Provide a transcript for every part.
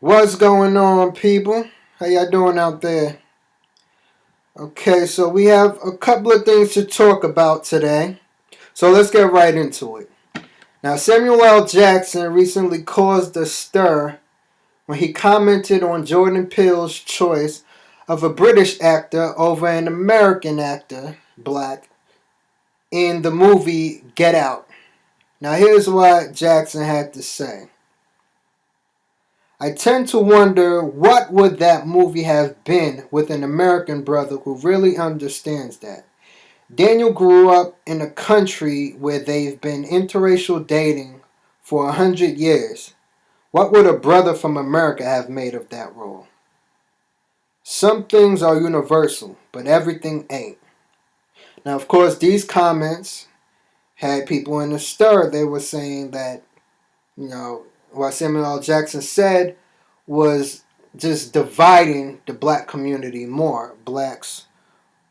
What's going on, people? How y'all doing out there? Okay, so we have a couple of things to talk about today. So let's get right into it. Now, Samuel L. Jackson recently caused a stir when he commented on Jordan Peele's choice of a British actor over an American actor, black, in the movie Get Out. Now, here's what Jackson had to say. I tend to wonder what would that movie have been with an American brother who really understands that. Daniel grew up in a country where they've been interracial dating for 100 years. What would a brother from America have made of that role? Some things are universal, but everything ain't. Now, of course, these comments had people in a stir. They were saying that, what Samuel L. Jackson said was just dividing the black community more, blacks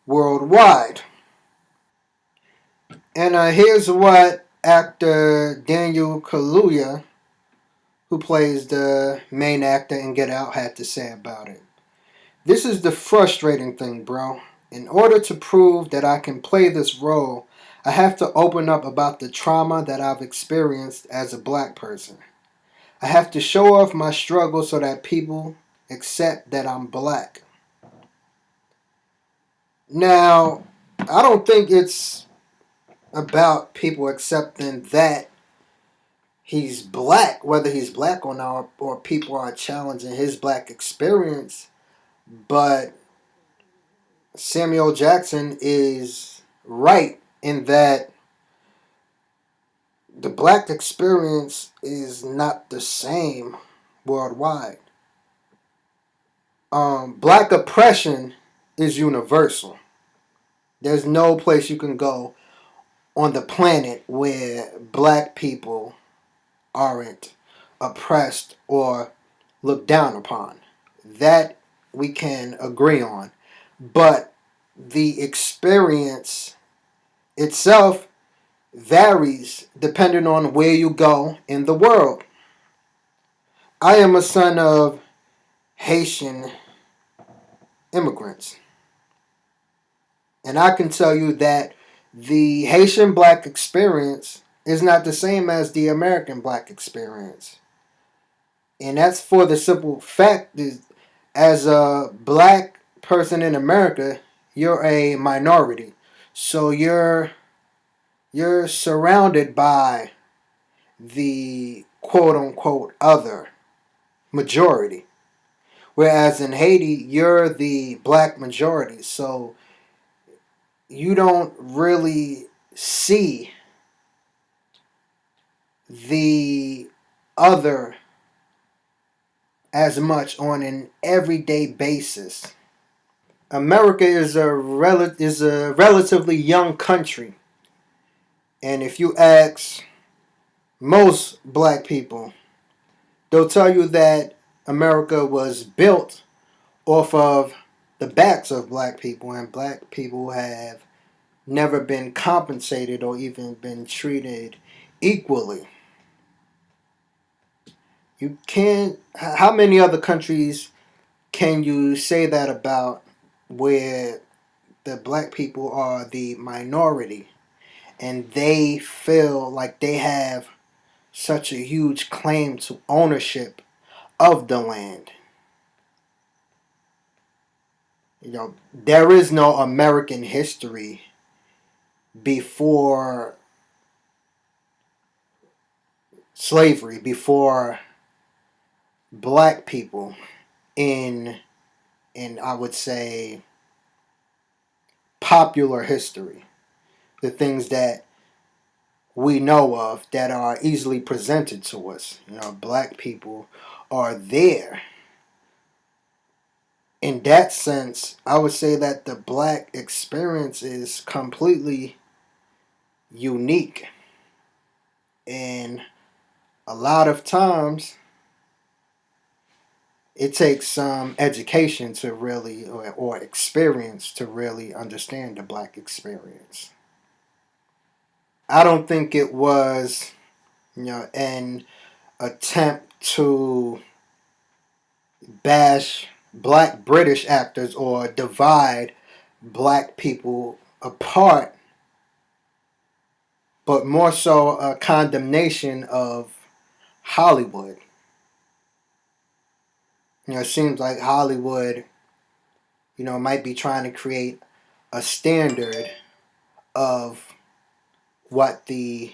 worldwide. And here's what actor Daniel Kaluuya, who plays the main actor in Get Out, had to say about it. This is the frustrating thing, bro. In order to prove that I can play this role, I have to open up about the trauma that I've experienced as a black person. I have to show off my struggle so that people accept that I'm black. Now, I don't think it's about people accepting that he's black, whether he's black or not, or people are challenging his black experience. But Samuel Jackson is right in that the black experience is not the same worldwide. Black oppression is universal. There's no place you can go on the planet where black people aren't oppressed or looked down upon. That we can agree on. But the experience itself varies depending on where you go in the world. I am a son of Haitian immigrants. And I can tell you that the Haitian black experience is not the same as the American black experience. And that's for the simple fact that as a black person in America, you're a minority. So you're surrounded by the quote unquote other majority. Whereas in Haiti, you're the black majority. So you don't really see the other as much on an everyday basis. America is a relatively young country, and if you ask most black people, they'll tell you that America was built off of the backs of black people, and black people have never been compensated or even been treated equally. You can't. How many other countries can you say that about where the black people are the minority and they feel like they have such a huge claim to ownership of the land? There is no American history before slavery, before black people in I would say popular history. The things that we know of that are easily presented to us. Black people are there. In that sense, I would say that the black experience is completely unique. And a lot of times, it takes some education to really, or experience to really understand the black experience. I don't think it was, an attempt to bash black British actors or divide black people apart, but more so a condemnation of Hollywood. It seems like Hollywood, might be trying to create a standard of what the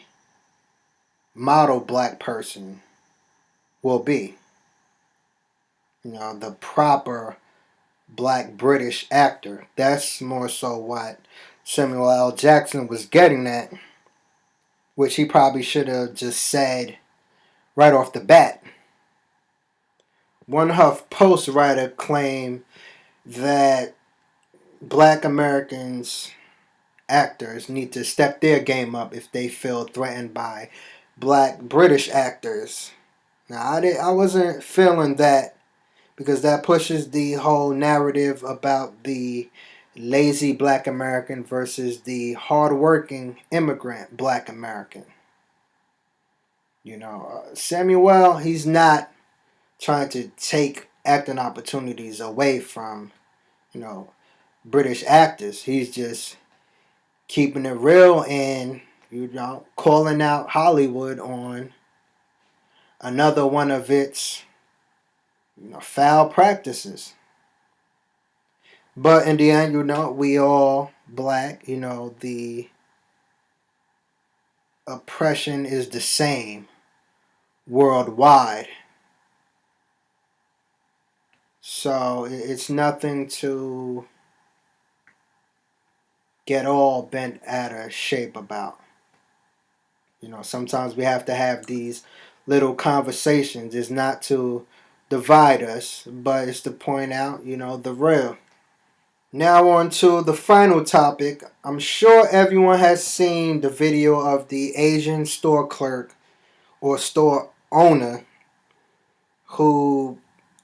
model black person will be. The proper black British actor. That's more so what Samuel L. Jackson was getting at, which he probably should have just said right off the bat. One Huff Post writer claimed that black Americans actors need to step their game up if they feel threatened by black British actors. Now, I wasn't feeling that because that pushes the whole narrative about the lazy black American versus the hardworking immigrant black American. Samuel, he's not trying to take acting opportunities away from, you know, British actors. He's just keeping it real and, calling out Hollywood on another one of its, foul practices. But in the end, we all black. The oppression is the same worldwide. So it's nothing to get all bent out of shape about. Sometimes we have to have these little conversations. It's not to divide us, but it's to point out, the real. Now on to the final topic. I'm sure everyone has seen the video of the Asian store clerk or store owner who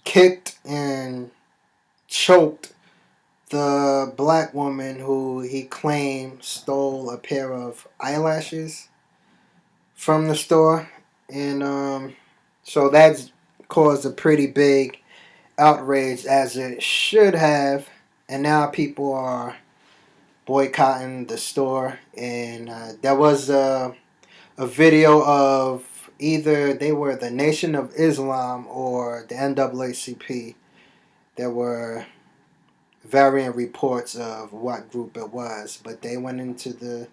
kicked and choked the black woman who he claimed stole a pair of eyelashes from the store. And so that's caused a pretty big outrage, as it should have. And now people are boycotting the store. And there was a video of either they were the Nation of Islam or the NAACP. There were varying reports of what group it was, but they went into the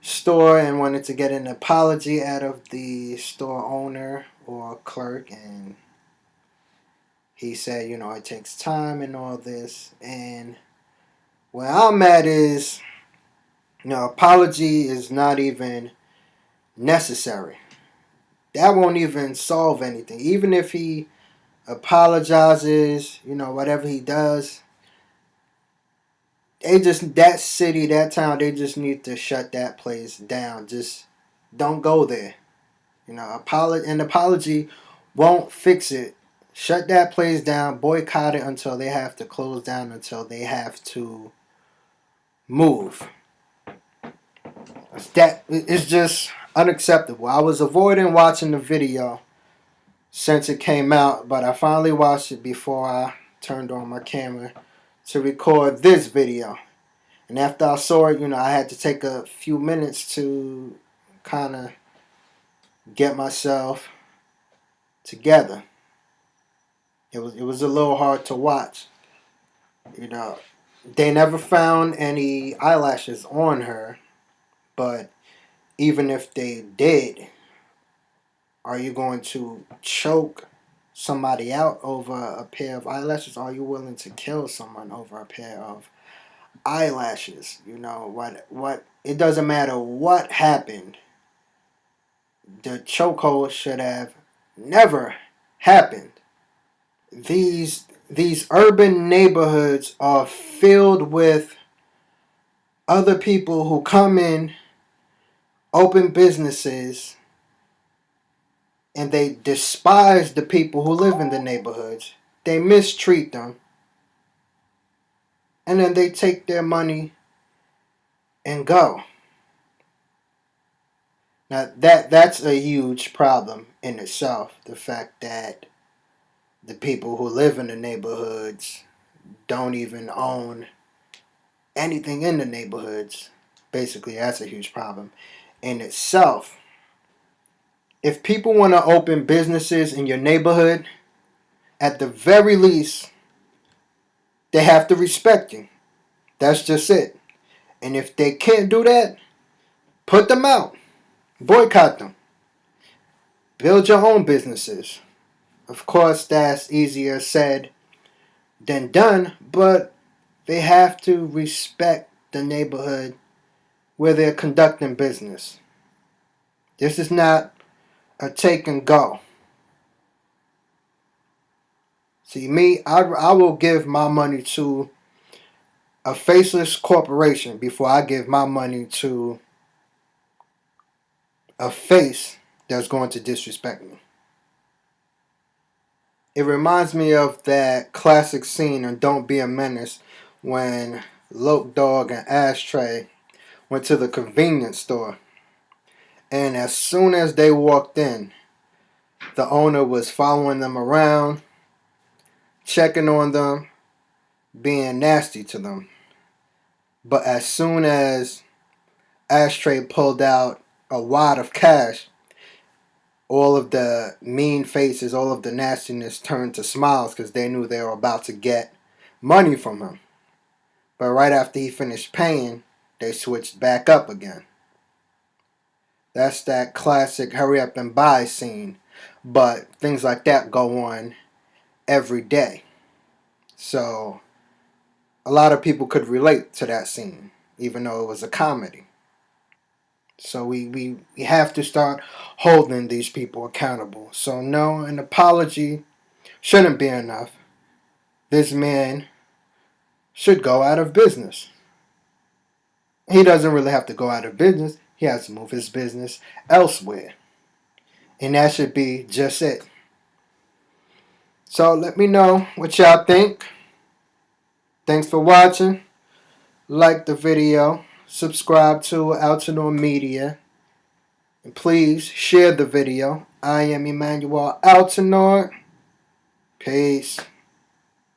store and wanted to get an apology out of the store owner or clerk, and he said, it takes time and all this. And where I'm at is, apology is not even necessary. That won't even solve anything. Even if he apologizes, whatever he does, that city, that town, they just need to shut that place down. Just don't go there. An apology won't fix it. Shut that place down, boycott it until they have to close down, until they have to move. That is just unacceptable. I was avoiding watching the video since it came out, but I finally watched it before I turned on my camera to record this video. And after I saw it, I had to take a few minutes to kind of get myself together. It was a little hard to watch. They never found any eyelashes on her, but even if they did, are you going to choke somebody out over a pair of eyelashes? Are you willing to kill someone over a pair of eyelashes? What it doesn't matter what happened. The chokehold should have never happened. These urban neighborhoods are filled with other people who come in, open businesses, and they despise the people who live in the neighborhoods. They mistreat them, and then they take their money and go. Now that's a huge problem in itself. The fact that the people who live in the neighborhoods don't even own anything in the neighborhoods. Basically, that's a huge problem in itself. If people want to open businesses in your neighborhood, at the very least, they have to respect you. That's just it. And if they can't do that, put them out. Boycott them. Build your own businesses. Of course, that's easier said than done, but they have to respect the neighborhood where they're conducting business. This is not a take and go. See, me, I will give my money to a faceless corporation before I give my money to a face that's going to disrespect me. It reminds me of that classic scene in Don't Be a Menace when Loke Dog and Ashtray went to the convenience store. And as soon as they walked in, the owner was following them around, checking on them, being nasty to them. But as soon as Ashtray pulled out a wad of cash, all of the mean faces, all of the nastiness turned to smiles because they knew they were about to get money from him. But right after he finished paying, they switched back up again. That's that classic hurry up and buy scene. But things like that go on every day. So a lot of people could relate to that scene, even though it was a comedy. So we have to start holding these people accountable. So no, an apology shouldn't be enough. This man should go out of business. He doesn't really have to go out of business. He has to move his business elsewhere. And that should be just it. So let me know what y'all think. Thanks for watching. Like the video. Subscribe to Altenor Media. And please share the video. I am Emmanuel Altenor. Peace.